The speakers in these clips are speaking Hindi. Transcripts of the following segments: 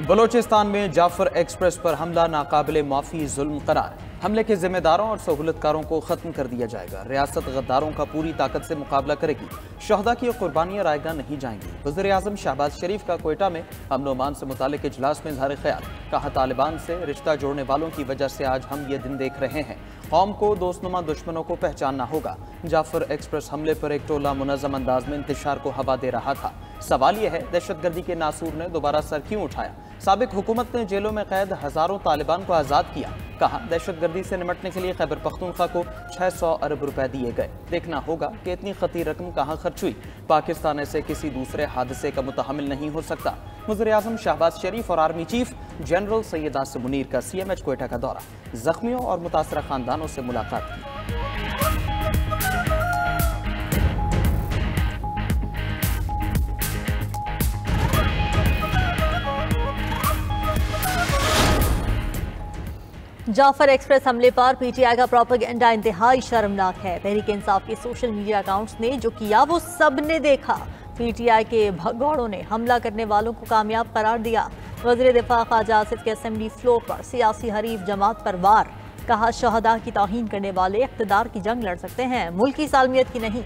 बलोचिस्तान में जाफर एक्सप्रेस पर हमला नाकाबिले माफी जुल्म करार। हमले के जिम्मेदारों और सहूलतकारों को खत्म कर दिया जाएगा। रियासत गद्दारों का पूरी ताकत से मुकाबला करेगी। शहदा की कुर्बानियां रायगा नहीं जाएंगी। वज़ीर आज़म शहबाज शरीफ का कोयटा में अमन ओमान से मुतालिक इजलास में इज़हार ख्याल। कहा, तालिबान से रिश्ता जोड़ने वालों की वजह से आज हम ये दिन देख रहे हैं। कौम को दोस्तनुमा दुश्मनों को पहचानना होगा। जाफर एक्सप्रेस हमले पर एक टोला मुनज़्ज़म अंदाज में इंतशार को हवा दे रहा था। सवाल यह है, दहशतगर्दी के नासूर ने दोबारा सर क्यों उठाया? साबिक हुकूमत ने जेलों में कैद हजारों तालिबान को आज़ाद किया। कहा, दहशतगर्दी से निपटने के लिए खैबर पख्तूनख्वा को 600 अरब रुपए दिए गए। देखना होगा कि इतनी खतीर रकम कहाँ खर्च हुई। पाकिस्तान ऐसे किसी दूसरे हादसे का मुतहम्मिल नहीं हो सकता। वज़ीर आज़म शहबाज शरीफ और army chief general Syed Asim Munir का CMH कोयटा का दौरा। जख्मियों और मुतासरा खानदानों से मुलाकात की। जाफर एक्सप्रेस हमले पर PTI का प्रोपेगेंडा इंतहाई शर्मनाक है। तहरीक इंसाफ के सोशल मीडिया अकाउंट्स ने जो किया वो सब ने देखा। PTI के भगौड़ों ने हमला करने वालों को कामयाब करार दिया। वज़ीर दिफा ख्वाजा आसिफ के असेंबली फ्लोर पर सियासी हरीफ जमात पर वार। कहा, शहदा की तौहीन करने वाले इख्तिदार की जंग लड़ सकते हैं, मुल्क की सालमियत की नहीं।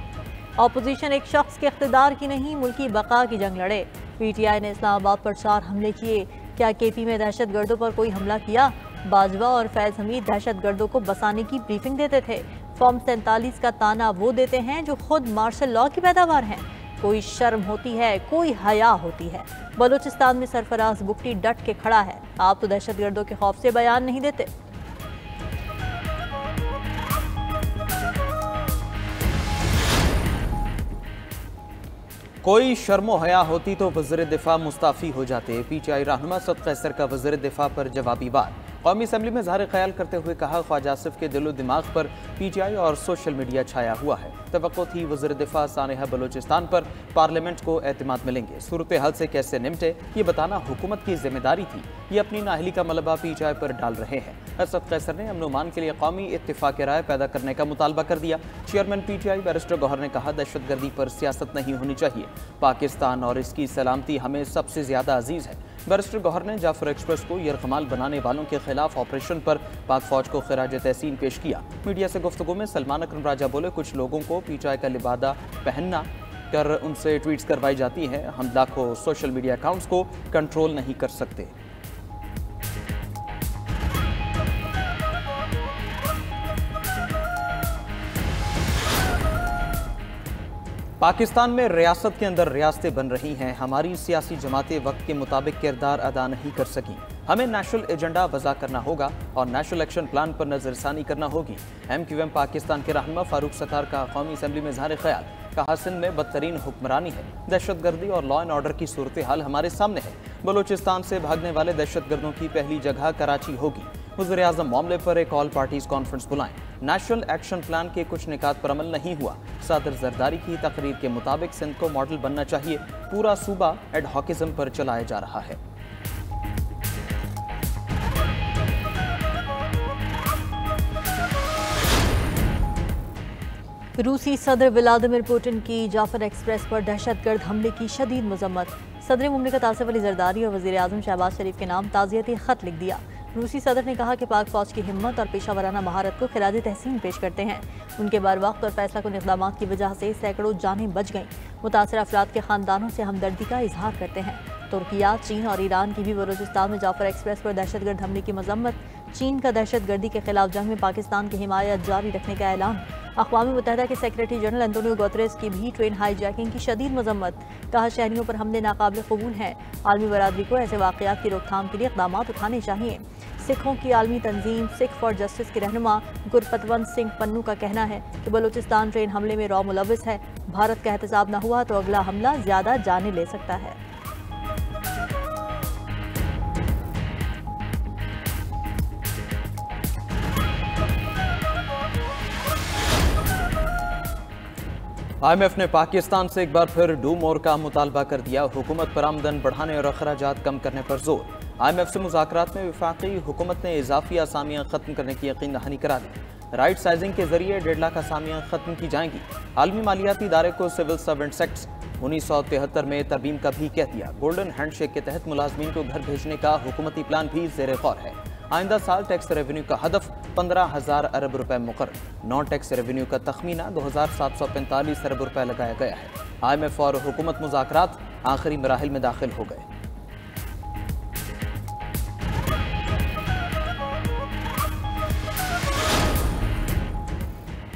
अपोजिशन एक शख्स के इख्तिदार की नहीं, मुल्क की बका की जंग लड़े। PTI ने इस्लामाबाद पर 4 हमले किए। क्या KP में दहशत गर्दों पर कोई हमला किया? बाजवा और फैज हमीद दहशत गर्दों को बसाने की ब्रीफिंग देते थे। फॉर्म 47 का ताना वो देते हैं जो खुद मार्शल लॉ की पैदावार हैं। कोई शर्म होती है, कोई हया होती है। बलूचिस्तान में सरफराज बुकटी डट के खड़ा है। आप तो दहशत गर्दों के खौफ से बयान नहीं देते। कोई शर्मो हया होती तो वज़ीर दिफा मुस्ताफ़ी हो जाते। PTI रहनुमा सद कैसर का वज़ीर दिफा पर जवाबी बात। कौमी असम्बली में इज़हार ख्याल करते हुए कहा, ख्वाजा आसिफ के दिलो दिमाग पर PTI और सोशल मीडिया छाया हुआ है। तवक्को थी वज़ीर दिफा सानेहा बलूचिस्तान पर पार्लियामेंट को एतमाद मिलेंगे। सूरत हाल से कैसे निपटे ये बताना हुकूमत की जिम्मेदारी थी। ये अपनी नाअहली का मलबा PTI पर डाल रहे हैं। असद कैसर ने अमन ओमान के लिए कौमी इत्तिफाक राय पैदा करने का मुतालबा कर दिया। चेयरमैन PTI बैरिस्टर गौहर ने कहा, दहशतगर्दी पर सियासत नहीं होनी चाहिए। पाकिस्तान और इसकी सलामती हमें सबसे ज्यादा अजीज है। बैरिस्टर गौहर ने जाफर एक्सप्रेस को यरगमाल बनाने वालों के खिलाफ ऑपरेशन पर पाक फौज को खिराज तहसीन पेश किया। मीडिया से गुफ्तगू में सलमान अकरम राजा बोले, कुछ लोगों को PTI का लिबादा पहनना कर उनसे ट्वीट्स करवाई जाती हैं। हम लाखों सोशल मीडिया अकाउंट्स को कंट्रोल नहीं कर सकते। पाकिस्तान में रियासत के अंदर रियासतें बन रही हैं। हमारी सियासी जमातें वक्त के मुताबिक किरदार अदा नहीं कर सकी। हमें नेशनल एजेंडा वज़ा करना होगा और नेशनल एक्शन प्लान पर नजरसानी करना होगी। MQM पाकिस्तान के रहनुमा फारूक सत्तार का कौमी असम्बली में इज़हार ख्याल। कहा, सिंध में बदतरीन हुक्मरानी है। दहशतगर्दी और लॉ एंड ऑर्डर की सूरत हाल हमारे सामने है। बलूचिस्तान से भागने वाले दहशतगर्दों की पहली जगह कराची होगी। वज़ीर आज़म मामले पर एक ऑल पार्टीज कॉन्फ्रेंस बुलाएं। नेशनल एक्शन प्लान के कुछ निकात पर अमल नहीं हुआ। सदर जरदारी की तकरीर के मुताबिक सिंध को मॉडल बनना चाहिए। पूरा सूबा एडहॉकिज्म पर चलाया जा रहा है। रूसी सदर व्लादिमीर पुतिन की जाफर एक्सप्रेस पर दहशतगर्द हमले की शदीद मजम्मत। सदर मुमलिकत आसिफ अली जरदारी और वज़ीर आज़म शहबाज शरीफ के नाम ताज़ियती खत लिख दिया। रूसी सदर ने कहा कि पाक फौज की हिम्मत और पेशावराना महारत को खिराज तहसीन पेश करते हैं। उनके बरवक्त और फैसला कुन इक़दामात की वजह से सैकड़ों जानें बच गईं। मुतासर अफराद के खानदानों से हमदर्दी का इजहार करते हैं। तुर्किया, चीन और ईरान की भी बलूचिस्तान में जाफर एक्सप्रेस पर दहशतगर्द हमले की मजम्मत। चीन का दहशतगर्दी के खिलाफ जंग में पाकिस्तान की हिमायत जारी रखने का ऐलान। अक़वाम मुत्तहिदा के सेक्रेटरी जनरल एंटोनियो गुतेरेस की भी ट्रेन हाईजैकिंग की शदीद मजम्मत। कहा, शहरियों पर हमले नाकाबिल कबूल हैं। आलमी बरादरी को ऐसे वाक़यात की रोकथाम के लिए इक़दाम उठाने चाहिए। सिखों की आलमी तंजीम सिख फॉर जस्टिस के रहनुमा गुरपतवंत सिंह पन्नू का कहना है कि बलूचिस्तान ट्रेन हमले में रॉ मुलविस है। भारत का एहतसाब न हुआ तो अगला हमला ज्यादा जाने ले सकता है। IMF ने पाकिस्तान से एक बार फिर डू मोर का मुतालबा कर दिया। हुकूमत पर आमदन बढ़ाने और अखराजात कम करने पर जोर। IMF से मुज़ाकरात में वफाकी हुकूमत ने इजाफी आसामियाँ ख़त्म करने की यकीन दहानी करा दी। राइट साइजिंग के जरिए 1.5 लाख आसामियाँ ख़त्म की जाएंगी। आलमी मालियाती इदारे को सिविल सर्वेंट्स एक्ट 1973 में तरमीम का भी कह दिया। गोल्डन हैंडशेक के तहत मुलाजमीन को घर भेजने का हुकूमती प्लान भी ज़ेर गौर है। आइंदा साल टैक्स रेवेन्यू का हदफ 15,000 अरब रुपए मुकर्रर। नॉन टैक्स रेवेन्यू का तखमीना 2,745 अरब रुपए लगाया गया है। IMF और हुकूमत मुज़ाकरात आखिरी मराहिल में दाखिल हो गए।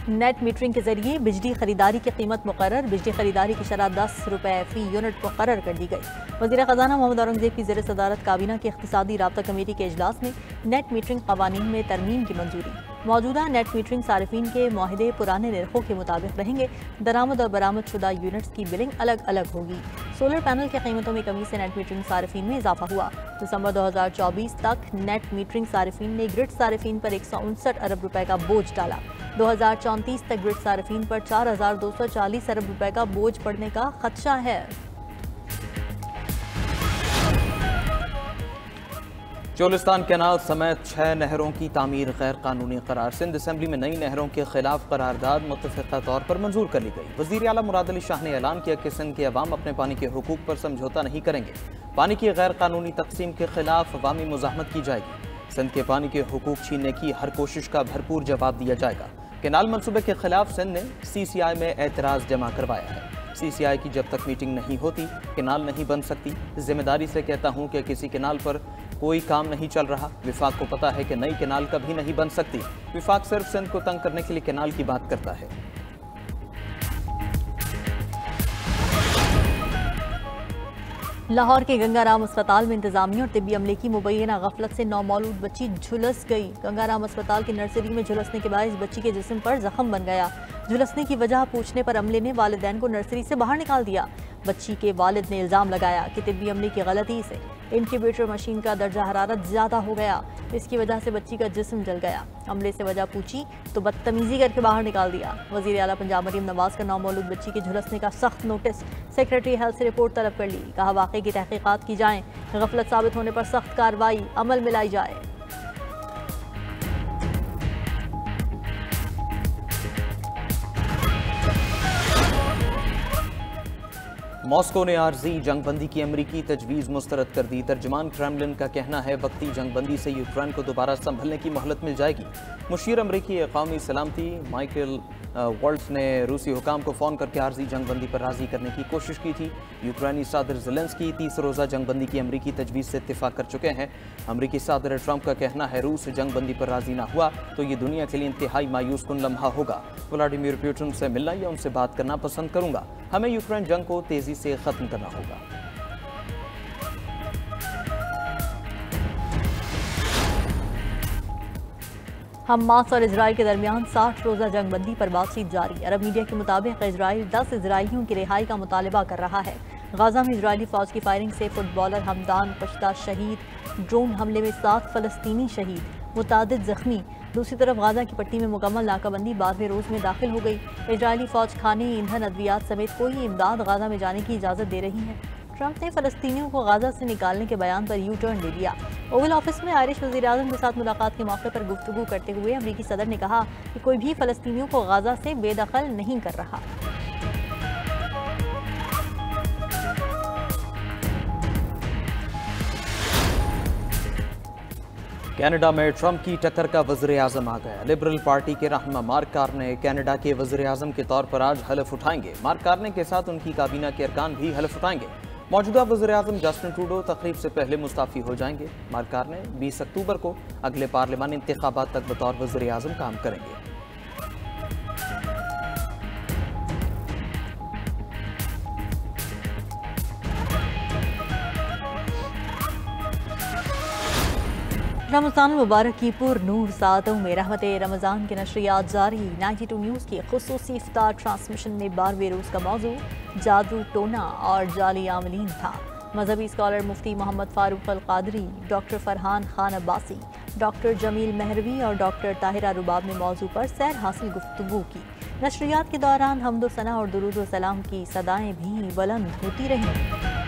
नेट मीटरिंग के जरिए बिजली खरीदारी की कीमत मुकर्रर। बिजली खरीदारी की शरह 10 रुपए फी यूनिट मुकर्रर कर दी गई। वज़ीर ख़ज़ाना मोहम्मद औरंगज़ेब की ज़ेर सदारत काबीना की इख्तिसादी राब्ता कमेटी के इजलास में नेट मीटरिंग क़वानीन में तरमीम की मंजूरी। मौजूदा नेट मीटरिंग सारिफीन के मुआहदे पुराने निर्खों के मुताबिक रहेंगे। दरामद और बरामद शुदा यूनिट्स की बिलिंग अलग अलग होगी। सोलर पैनल की कीमतों में कमी से नेट मीटरिंग सारिफीन में इजाफा हुआ। दिसंबर 2024 तक नेट मीटरिंग सारिफीन ने ग्रिड सारिफीन पर 159 अरब रुपए का बोझ डाला। 2034 तक ग्रिड सारिफीन पर 4,240 अरब रुपए का बोझ पड़ने का खदशा है। चोलिस्तान कैनाल समेत 6 नहरों की तामीर गैर कानूनी करार। सिंध असम्बली में नई नहरों के खिलाफ करारदाद मुत्तफ़िक़ा तौर पर मंजूर कर ली गई। वज़ीर आला मुराद अली शाह ने ऐलान किया कि सिंध के अवाम अपने पानी के हुकूक पर समझौता नहीं करेंगे। पानी की गैर कानूनी तकसीम के खिलाफ अवामी मुज़ाहमत की जाएगी। सिंध के पानी के हुकूक छीनने की हर कोशिश का भरपूर जवाब दिया जाएगा। कैनाल मनसूबे के खिलाफ सिंध ने CCI में एतराज़ जमा करवाया है। CCI की जब तक मीटिंग नहीं होती कैनाल नहीं बन सकती। जिम्मेदारी से कहता हूँ कि किसी कैनाल पर कोई काम नहीं चल रहा। विफाक को पता है कि नई कैनाल कभी नहीं बन सकती। विफाक सिर्फ सिंध को तंग करने के लिए कैनाल की बात करता है। लाहौर के गंगाराम अस्पताल में इंतजामिया और तिब्बी अमले की मुबैना गफलत से नौमौलूद बच्ची झुलस गई। गंगाराम अस्पताल की नर्सरी में झुलसने के बाद इस बच्ची के जिस्म पर जख्म बन गया। झुलसने की वजह पूछने पर अमले ने वालिदैन को नर्सरी से बाहर निकाल दिया। बच्ची के वालिद ने इल्ज़ाम लगाया कि तिब्बी अमले की गलती से इंक्यूबेटर मशीन का दर्जा हरारत ज़्यादा हो गया, इसकी वजह से बच्ची का जिस्म जल गया। अमले से वजह पूछी तो बदतमीज़ी करके बाहर निकाल दिया। वज़ीर आला पंजाब मरीम नवाज का नौमौलूद बच्ची के झुलसने का सख्त नोटिस सेक्रेटरी हेल्थ से रिपोर्ट तलब कर ली। कहा वाक़े की तहकीकात की जाए, गफलत साबित होने पर सख्त कार्रवाई अमल में लाई जाए। मॉस्को ने आर्जी जंगबंदी की अमरीकी तजवीज़ मुस्तरद कर दी। तर्जमान क्रेमलिन का कहना है वक्ती जंगबंदी से यूक्रेन को दोबारा संभलने की मोहलत मिल जाएगी। मुशीर अमरीकी कौमी सलामती माइकल वॉल्ट्स ने रूसी हुकाम को फ़ोन करके आर्जी जंगबंदी पर राज़ी करने की कोशिश की थी। यूक्रेनी सदर ज़ेलेंस्की 30 रोज़ा जंगबंदी की अमरीकी तजवीज़ से इत्तेफाक कर चुके हैं। अमरीकी सदर ट्रंप का कहना है रूस जंगबंदी पर राज़ी ना हुआ तो ये दुनिया के लिए इंतहाई मायूस कुन लम्हा होगा। व्लादिमीर पुतिन से मिलना या उनसे बात करना पसंद करूँगा। हमें यूक्रेन जंग को तेज़ी से ख़त्म करना होगा। हमास और इजराइल के दरमियान 60 रोज़ा जंगबंदी पर बातचीत जारी। अरब मीडिया के मुताबिक इजराइल 10 इजराइलियों की रिहाई का मुतालबा कर रहा है। गाजा में इजरायली फ़ौज की फायरिंग से फुटबॉलर हमदान पश्ता शहीद। ड्रोन हमले में 7 फ़लस्तीनी शहीद, मुतादिद ज़ख्मी। दूसरी तरफ गाजा की पट्टी में मुकम्मल नाकाबंदी 12वें रोज़ में दाखिल हो गई। इजरायली फ़ौज खाने, ईंधन, अद्वियात समेत कोई इमदाद गाजा में जाने की इजाज़त दे रही है। ट्रंप ने फ़लस्तीनियों को गाजा से निकालने के बयान पर यू टर्न ले लिया। ओवल ऑफिस में आयरिश वज़ीर आज़म के साथ मुलाकात के मौके पर गुफ्तगू करते हुए अमरीकी सदर ने कहा कि कोई भी फ़लस्तीनियों को गाजा से बेदखल नहीं कर रहा। कनाडा में ट्रंप की टक्कर का वज़ीर आज़म आ गया। लिबरल पार्टी के रहनुमा मार्क कार्ने कनाडा के वज़ीर आज़म के तौर पर आज हलफ उठाएंगे। मार्क कार्ने के साथ उनकी काबीना के अरकान भी हलफ उठाएंगे। मौजूदा वज़ीर आज़म जस्टिन ट्रूडो तकरीब से पहले मुस्ताफ़ी हो जाएंगे। मार्क कार्ने 20 अक्टूबर को अगले पार्लिमानी इंतखाबात तक बतौर वज़ीर आज़म काम करेंगे। रमज़ान मुबारक की पुर नूर सातों में रहमत रमज़ान के नशरियात जारी। 92 न्यूज़ की खुसूसी इफ्तार ट्रांसमिशन में 12वें रोज़ का मौजू जादू टोना और जाली आमलीन था। मजहबी स्कॉलर मुफ्ती मोहम्मद फारूक अल कादरी, डॉक्टर फरहान खान अब्बासी, डॉक्टर जमील मेहरवी और डॉक्टर ताहिरा रुबाब ने मौजू पर सैर हासिल गुफ्तगू की। नशरियात के दौरान हम्दो सना और दुरूद व सलाम की सदाएं भी बुलंद होती रहीं।